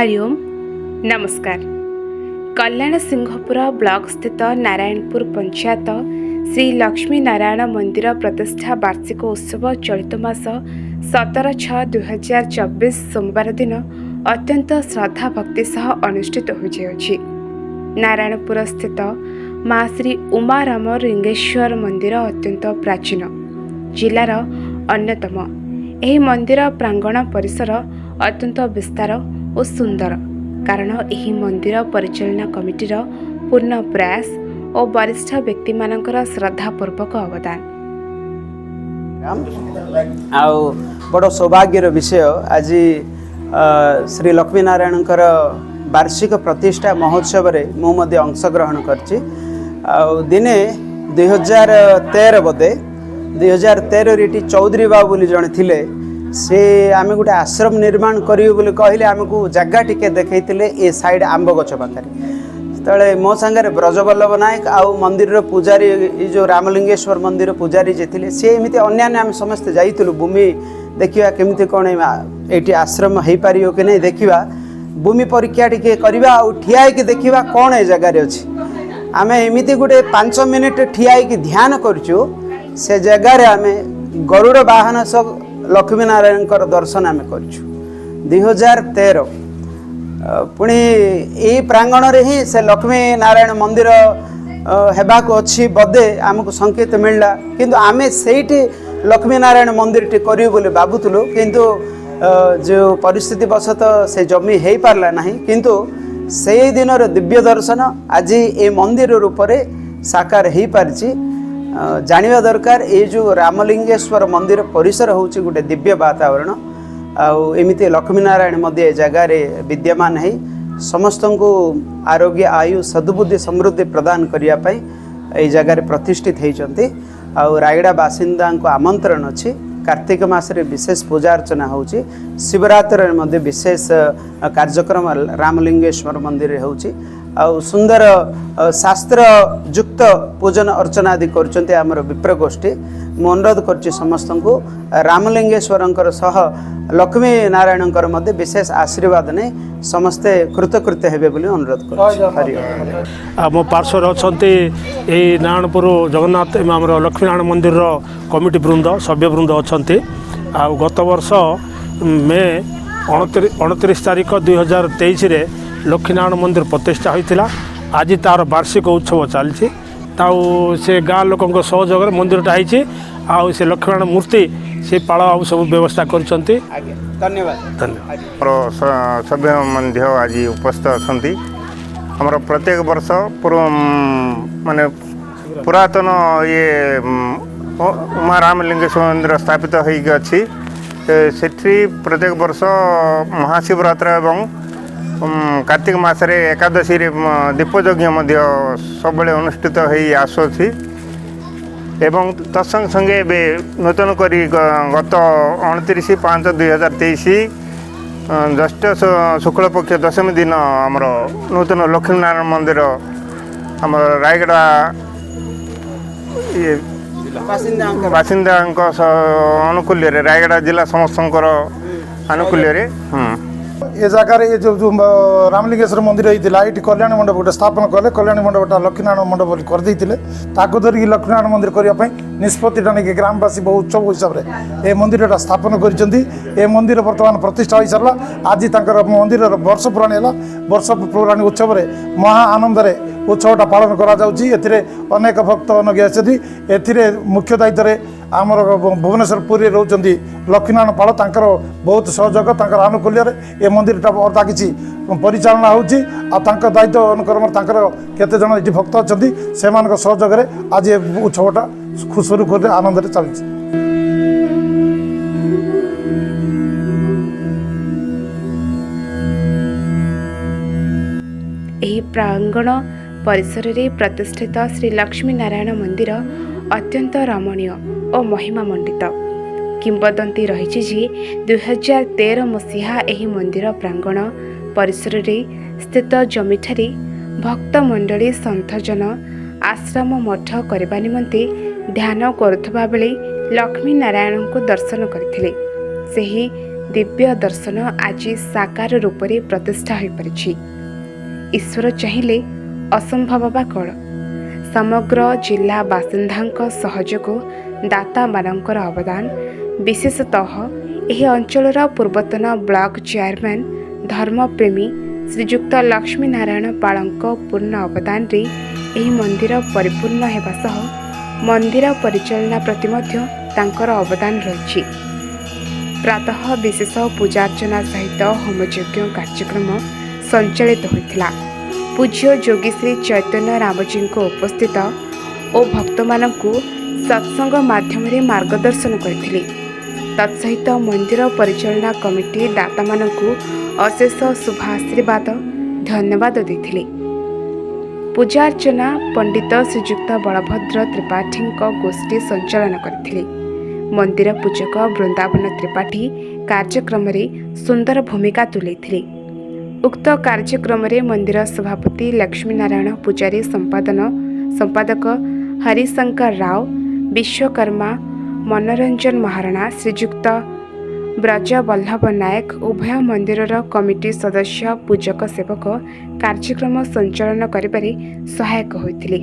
हरिओम नमस्कार। कल्याण सिंहपुर ब्लॉक स्थित नारायणपुर पंचायत श्री लक्ष्मी नारायण मंदिर प्रतिष्ठा वार्षिक उत्सव चलित मास 17/6/2024 सोमवार दिन अत्यंत श्रद्धा भक्ति सह अनुष्ठित होछि। नारायणपुर स्थित माँ श्री उमा राम लिंगेश्वर मंदिर अत्यंत प्राचीन जिलार अन्यतम। यह मंदिर प्रांगण परिसर अत्यंत विस्तार और सुंदर कारण यह मंदिर परिचालना कमिटीर पूर्ण प्रयास और वरिष्ठ व्यक्ति मानकर श्रद्धापूर्वक अवदान। आउ बड़ सौभाग्यर विषय आज श्री लक्ष्मी नारायण वार्षिक प्रतिष्ठा महोत्सव रे मुझे अंशग्रहण करछि। दिने 2013 बोधे 2013 रे चौधरी बाबू बोली जड़े थिले से आमे गोटे आश्रम निर्माण करियो बोली कहले आमको जगह टिके देखैतिले ए साइड आंब गछ पाखरे तले मो संगे ब्रजवल्लभ नायक आउ मंदिर पूजारी जो रामलिंगेश्वर मंदिर पूजारी जे थिले से एमिति अन्यान्य आम समस्त जाइतलु भूमि देखिबा केमिति कोन एटी आश्रम हेई पारियो कि नै देखिबा भूमि परीक्षा टिके करबा आ ठिया के देखिबा कोन ए जगह रे अछि। आमे एमिति गोटे 5 मिनिट ठिया के ध्यान करछु से जगह रे आमे गरुड़ वाहन सब लक्ष्मी नारायण दर्शन आम कर 2013 पुणी यही प्रांगण रे ही से लक्ष्मी नारायण मंदिर हेबाको अच्छी बदे आमको संकेत मिलला किंतु आमे सेठी लक्ष्मी नारायण मंदिर टी करियो बोले भाबुतलु किंतु जो परिस्थिति वशत से जमी हे पारला नहीं किंतु से दिन दिव्य दर्शन आज ए मंदिर रूप रे साकार हे पारछि। जानिबा दरकार ये जो रामलिंगेश्वर मंदिर परिसर होउछि गोटे दिव्य वातावरण एमती लक्ष्मी नारायण मध्य जगार विद्यमान है समस्त को आरोग्य आयु सद्बुद्धि समृद्धि प्रदान करने ये जगार प्रतिष्ठित होती। रायगड़ा बासिंदा को आमंत्रण अच्छी कार्तिक मासरे विशेष पूजा अर्चना होउछि शिवरात्रि मध्य विशेष कार्यक्रम रामलिंगेश्वर मंदिर होउछि सुंदर शास्त्र युक्त पूजन अर्चना आदि करछन्ते आमर विप्र गोष्ठी। मु अनुरोध करछि समस्त को रामलिंगेश्वर सह लक्ष्मी नारायण मध्य विशेष आशीर्वाद ने समस्ते कृतकृत्य हेबे बोली अनुरोध करछि। मो पार्श्वर अछन्ते ए नारायणपुर जगन्नाथ आमर लक्ष्मी नारायण मंदिर कमिटी वृंद सभ्य वृंद अछन्ते गत वर्ष मे 29 तारिख 2023 रे लक्ष्मीनारायण मंदिर प्रतिष्ठा होता। आज तार वार्षिक उत्सव चलती से गाँ लोकों सहयोग मंदिरटा होती से लक्ष्मीनारायण मूर्ति से पाल आ सब व्यवस्था कर सभ्य मध्य आज उपस्थित अच्छा आमर प्रत्येक वर्ष पूर्व माने पुरातन ये उमा रामलिंगेश्वर मंदिर स्थापित होगी सेठी प्रत्येक वर्ष महाशिवरात्रि एवं कार्तिक मासरे एकादशी दीपयज्ञ सब अनुष्ठित हो आसुची एवं तत्संग संगे नूतन करी गत 29/5/2023 ज्येष्ठ शुक्ल पक्ष दशमी दिन आमर नूतन लक्ष्मी नारायण मंदिर आमर रायगड़ा ये बासिंदा अनुकूल्य रायगड़ा जिला समस्त अनुकूल्य ए जगार ये जो रामलिंगेश्वर मंदिर होता ये कल्याण मंडप गोटे स्थापन कले कल्याण मंडपटा लक्ष्मीनारायण मंडप करदे ताकू धरिकी लक्ष्मीनारायण मंदिर करने निष्पत्तिटा नहीं ग्रामवासी बहुत उत्सव हिसाब से ये मंदिरटा स्थापन कर मंदिर वर्तमान प्रतिष्ठा हो सारा। आज मंदिर वर्ष पुराणी है वर्ष पुराणी उत्सव महा आनंद उत्सवटा पालन करनेक भक्त अनगी आसती मुख्य दायित्व आमर भुवनेश्वर पुरी रोचंदी लक्ष्मीनारायण पाल तांकर बहुत सहयोग आनुकूल्य ये मंदिरटा अदा कि परिचालना होची दायित्व अनुक्रम केते जन ये भक्त अच्छा से सहयोग आज ये उत्सवटा सुरुखुर आनंद चलती। प्रांगण परिसर में प्रतिष्ठित श्री लक्ष्मी नारायण मंदिर अत्यंत रमणीय और महिमा मंडित। किंवदंती रही 2013 मसीहा यह मंदिर प्रांगण परिसर में स्थित जमीठारी भक्त मंडली सन्थजन आश्रम मठ करने निमंते ध्यान करुवा बेले लक्ष्मी नारायण को दर्शन करथिले। ଦିବ୍ୟ ଦର୍ଶନ ଆଜି ସାକାର ରୂପରେ ପ୍ରତିଷ୍ଠା ହୋଇପାରିଛି। ଈଶ୍ୱର ଚାହିଁଲେ ଅସମ୍ଭବ ବା କ'ଣ? ସମଗ୍ର ଜିଲ୍ଲା ବାସିନ୍ଦାଙ୍କ ସହଯୋଗ, ଦାତାମାନଙ୍କର ଅବଦାନ, ବିଶେଷତଃ ଏହି ଅଞ୍ଚଳର ପୂର୍ବତନ ବ୍ଲକ ଚେୟାରମ୍ୟାନ୍ ଧର୍ମପ୍ରେମୀ ଶ୍ରୀଯୁକ୍ତ ଲକ୍ଷ୍ମୀ ନାରାୟଣ ପାଳଙ୍କ ପୂର୍ଣ୍ଣ ଅବଦାନରେ ଏହି ମନ୍ଦିର ପରିପୂର୍ଣ୍ଣ ହେବା ସହ ମନ୍ଦିର ପରିଚାଳନା ପ୍ରତି ମଧ୍ୟ ତାଙ୍କର ଅବଦାନ ରହିଛି। ପ୍ରାତଃ ବିଶେଷ ପୂଜାର୍ଚ୍ଚନା ସହିତ ହୋମଯଜ୍ଞ କାର୍ଯ୍ୟକ୍ରମ ସଞ୍ଚାଳିତ ହୋଇଥିଲା। ପୂଜ୍ୟ ଯୋଗୀ ଶ୍ରୀ ଚୈତନ୍ୟ ରାମଜୀଙ୍କ ଉପସ୍ଥିତ ଓ ଭକ୍ତମାନଙ୍କୁ ସତ୍ସଙ୍ଗ ମାଧ୍ୟମରେ ମାର୍ଗଦର୍ଶନ କରିଥିଲେ। ତତ୍ସହିତ ମନ୍ଦିର ପରିଚାଳନା କମିଟି ଦାତାମାନଙ୍କୁ ଅଶେଷ ଶୁଭ ଆଶୀର୍ବାଦ ଧନ୍ୟବାଦ ଦେଇଥିଲେ। ପୂଜାର୍ଚ୍ଚନା ପଣ୍ଡିତ ଶ୍ରୀଯୁକ୍ତ ବଳଭଦ୍ର ତ୍ରିପାଠୀଙ୍କ ଗୋଷ୍ଠୀ ସଞ୍ଚାଳନ କରିଥିଲେ। ମନ୍ଦିର ପୂଜକ ବୃନ୍ଦାବନ ତ୍ରିପାଠୀ କାର୍ଯ୍ୟକ୍ରମରେ ସୁନ୍ଦର ଭୂମିକା ତୁଲାଇଥିଲେ। ଉକ୍ତ କାର୍ଯ୍ୟକ୍ରମରେ ମନ୍ଦିର ସଭାପତି ଲକ୍ଷ୍ମୀ ନାରାୟଣ ପୂଜାରୀ, ସମ୍ପାଦକ ହରିଶଙ୍କର ରାଓ, ବିଶ୍ୱକର୍ମା ମନୋରଞ୍ଜନ ମହାରଣା, ଶ୍ରୀଯୁକ୍ତ ବ୍ରଜବଲ୍ଲଭ ନାୟକ, ଉଭୟ ମନ୍ଦିରର କମିଟି ସଦସ୍ୟ, ପୂଜକ ସେବକ କାର୍ଯ୍ୟକ୍ରମ ସଞ୍ଚାଳନ କରିବାରେ ସହାୟକ ହୋଇଥିଲେ।